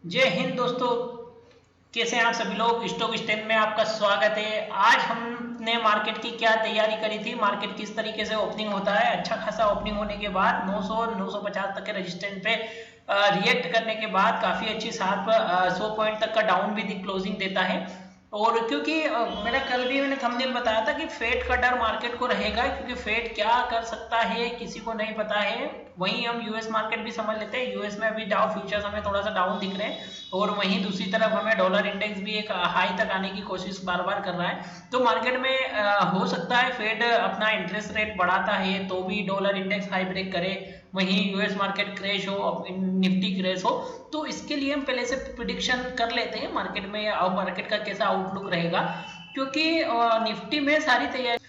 जय हिंद दोस्तों। कैसे हैं आप सभी लोग। स्टॉक एक्सचेंज में आपका स्वागत है। आज हमने मार्केट की क्या तैयारी करी थी, मार्केट किस तरीके से ओपनिंग होता है। अच्छा खासा ओपनिंग होने के बाद 900 950 तक के रेजिस्टेंस पे रिएक्ट करने के बाद काफी अच्छी शार्प 100 पॉइंट तक का डाउन भी क्लोजिंग देता है। और क्योंकि मेरा कल भी मैंने थंबनेल बताया था कि फेड का डर मार्केट को रहेगा, क्योंकि फेड क्या कर सकता है किसी को नहीं पता है। वहीं हम यूएस मार्केट भी समझ लेते हैं। यूएस में अभी डाउ फ्यूचर्स हमें थोड़ा सा डाउन दिख रहे हैं और वहीं दूसरी तरफ हमें डॉलर इंडेक्स भी एक हाई तक आने की कोशिश बार बार कर रहा है। तो मार्केट में हो सकता है फेड अपना इंटरेस्ट रेट बढ़ाता है तो भी डॉलर इंडेक्स हाई ब्रेक करे, वहीं यूएस मार्केट क्रैश हो, निफ्टी क्रैश हो। तो इसके लिए हम पहले से प्रिडिक्शन कर लेते हैं मार्केट में अब मार्केट का कैसा आउटलुक रहेगा, क्योंकि निफ्टी में सारी तैयारी।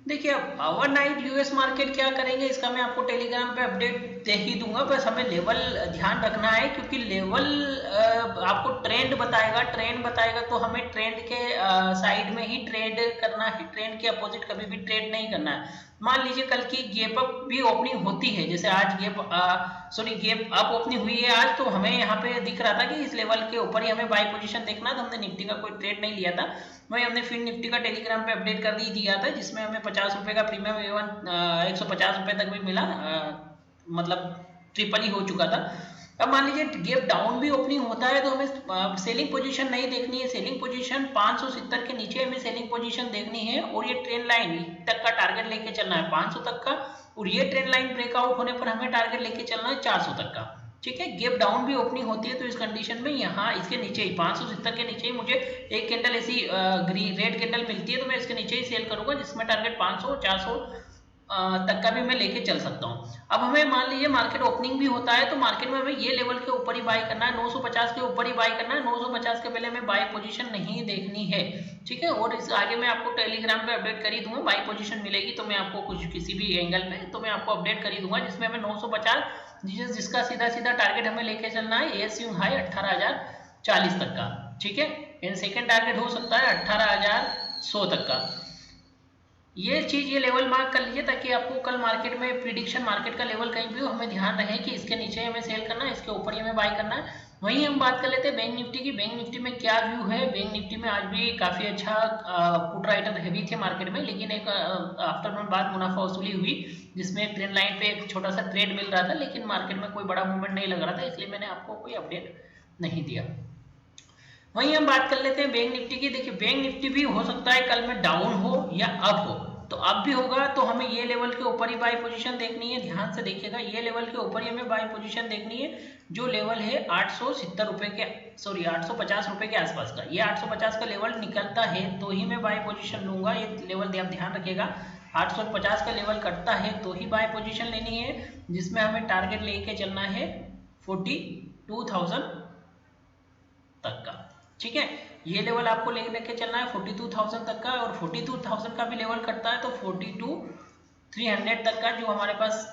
देखिए अब ओवरनाइट यूएस मार्केट क्या करेंगे इसका मैं आपको टेलीग्राम पे अपडेट दे ही दूंगा। बस हमें लेवल ध्यान रखना है, क्योंकि लेवल आपको ट्रेंड बताएगा। ट्रेंड बताएगा तो हमें ट्रेंड के साइड में ही ट्रेड करना है, ट्रेंड के अपोजिट कभी भी ट्रेड नहीं करना है। मान लीजिए कल की गैप अप भी ओपनिंग होती है, जैसे आज गैप अप ओपनिंग हुई है आज, तो हमें यहाँ पे दिख रहा था कि इस लेवल के ऊपर ही हमें बाई पोजीशन देखना, तो हमने निफ्टी का कोई ट्रेड नहीं लिया था। वही हमने फिर निफ्टी का टेलीग्राम पे अपडेट कर दी दिया था, जिसमें हमें 50 रुपए का प्रीमियम इवन 150 रुपए तक भी मिला, मतलब ट्रिपल ही हो चुका था। अब मान लीजिए गैप डाउन भी ओपनिंग होता है तो हमें सेलिंग पोजीशन नहीं देखनी है। सेलिंग पोजीशन 570 के नीचे हमें सेलिंग पोजीशन देखनी है और ये ट्रेंड लाइन तक का टारगेट लेके चलना है 500 तक का, और ये ट्रेंड लाइन ब्रेकआउट होने पर हमें टारगेट लेके चलना है 400 तक का। ठीक है, गैप डाउन भी ओपनिंग होती है तो इस कंडीशन में यहाँ इसके नीचे ही 570 के नीचे ही मुझे एक कैंडल ऐसी रेड कैंडल मिलती है तो मैं इसके नीचे ही सेल करूंगा, जिसमें टारगेट 500 400 तक का भी मैं लेके चल सकता हूँ। अब हमें मान लीजिए मार्केट ओपनिंग भी होता है तो मार्केट में हमें ये लेवल के ऊपर ही बाय करना है, 950 के ऊपर ही बाय करना है। 950 के पहले हमें बाय पोजीशन नहीं देखनी है। ठीक है, और इस आगे मैं आपको टेलीग्राम पे अपडेट कर ही दूंगा। बाय पोजीशन मिलेगी तो मैं आपको कुछ किसी भी एंगल पे तो मैं आपको अपडेट कर ही दूंगा, जिसमें हमें 950 जिसका सीधा सीधा टारगेट हमें लेके चलना है एएसयू हाई 18,040 तक का। ठीक है, एंड सेकेंड टारगेट हो सकता है 18,100 तक का। ये चीज ये लेवल मार्क कर लीजिए ताकि आपको कल मार्केट में प्रिडिक्शन मार्केट का लेवल कहीं भी हो हमें ध्यान रहे कि इसके नीचे हमें सेल करना है, इसके ऊपर ही हमें बाय करना है। वहीं हम बात कर लेते हैं बैंक निफ्टी की। बैंक निफ्टी में क्या व्यू है। बैंक निफ्टी में आज भी काफी अच्छा पुट राइटर हैवी थे मार्केट में, लेकिन एक आफ्टरनून बाद मुनाफा वसूली हुई, जिसमें ट्रेंड लाइन पे एक छोटा सा ट्रेड मिल रहा था, लेकिन मार्केट में कोई बड़ा मूवमेंट नहीं लग रहा था, इसलिए मैंने आपको कोई अपडेट नहीं दिया। वहीं हम बात कर लेते हैं बैंक निफ्टी की। देखिए बैंक निफ्टी भी हो सकता है कल में डाउन हो या अप हो, तो अब भी होगा तो हमें ये लेवल के ऊपर ही बाय पोजीशन देखनी है। ध्यान से देखिएगा, ये लेवल के ऊपर ही हमें बाय पोजीशन देखनी है, जो लेवल है 870 रुपए के 850 रुपए के आसपास का। ये 850 का लेवल निकलता है तो ही मैं बाय पोजीशन लूंगा, ये लेवल आप ध्यान रखिएगा। 850 का लेवल कटता है तो ही बाय पोजीशन लेनी है, जिसमें हमें टारगेट लेके चलना है 42,000 तक का। ठीक है, ये लेवल आपको लेके चलना है 42,000 तक का, और 42,000 का भी लेवल करता है तो 42,300 तक का जो हमारे पास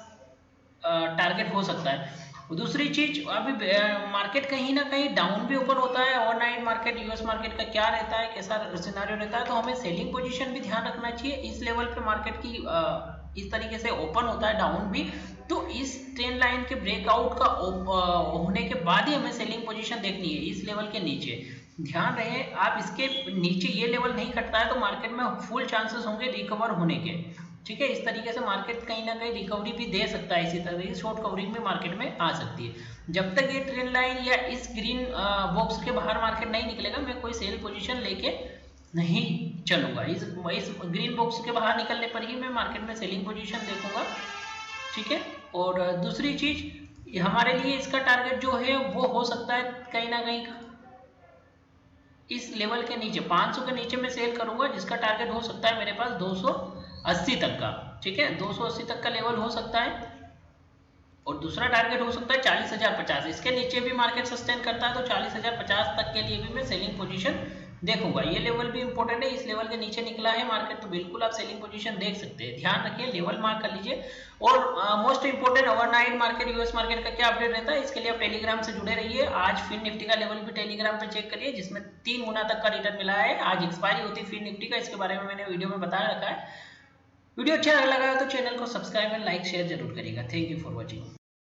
टारगेट हो सकता है। दूसरी चीज अभी मार्केट कहीं ना कहीं डाउन भी ओपन होता है। ओवरनाइट मार्केट यूएस मार्केट का क्या रहता है, कैसा सिनारियो रहता है, तो हमें सेलिंग पोजीशन भी ध्यान रखना चाहिए। इस लेवल पे मार्केट की इस तरीके से ओपन होता है डाउन भी, तो इस ट्रेंड लाइन के ब्रेकआउट का होने के बाद ही हमें सेलिंग पोजीशन देखनी है इस लेवल के नीचे। ध्यान रहे आप इसके नीचे ये लेवल नहीं कटता है तो मार्केट में फुल चांसेस होंगे रिकवर होने के। ठीक है, इस तरीके से मार्केट कहीं ना कहीं रिकवरी भी दे सकता है, इसी तरह की शॉर्ट कवरिंग में मार्केट में आ सकती है। जब तक ये ट्रेंड लाइन या इस ग्रीन बॉक्स के बाहर मार्केट नहीं निकलेगा मैं कोई सेल पोजीशन लेके नहीं चलूंगा। इस ग्रीन बॉक्स के बाहर निकलने पर ही मैं मार्केट में सेलिंग पोजीशन देखूंगा। ठीक है, और दूसरी चीज हमारे लिए इसका टारगेट जो है वो हो सकता है कहीं ना कहीं इस लेवल के नीचे 500 के नीचे मैं सेल करूंगा, जिसका टारगेट हो सकता है मेरे पास 280 तक का। ठीक है, 280 तक का लेवल हो सकता है, और दूसरा टारगेट हो सकता है 40,050। इसके नीचे भी मार्केट सस्टेन करता है तो 40,050 तक के लिए भी मैं सेलिंग पोजीशन देखूंगा। ये लेवल भी इंपॉर्टेंट है, इस लेवल के नीचे निकला है मार्केट तो बिल्कुल आप सेलिंग पोजीशन देख सकते हैं। ध्यान रखिए, लेवल मार्क कर लीजिए। और most important overnight market US market का क्या अपडेट रहता है, इसके लिए आप टेलीग्राम से जुड़े रहिए। आज फिर निफ्टी का लेवल भी टेलीग्राम पे चेक करिए, जिसमें 3 गुना तक का रिटर्न मिला है। आज एक्सपायरी होती है फिर निफ्टी का, इसके बारे में मैंने वीडियो में बताया रखा है। वीडियो अच्छा लगा तो चैनल को सब्सक्राइब एंड लाइक शेयर जरूर करिएगा। Thank you for watching.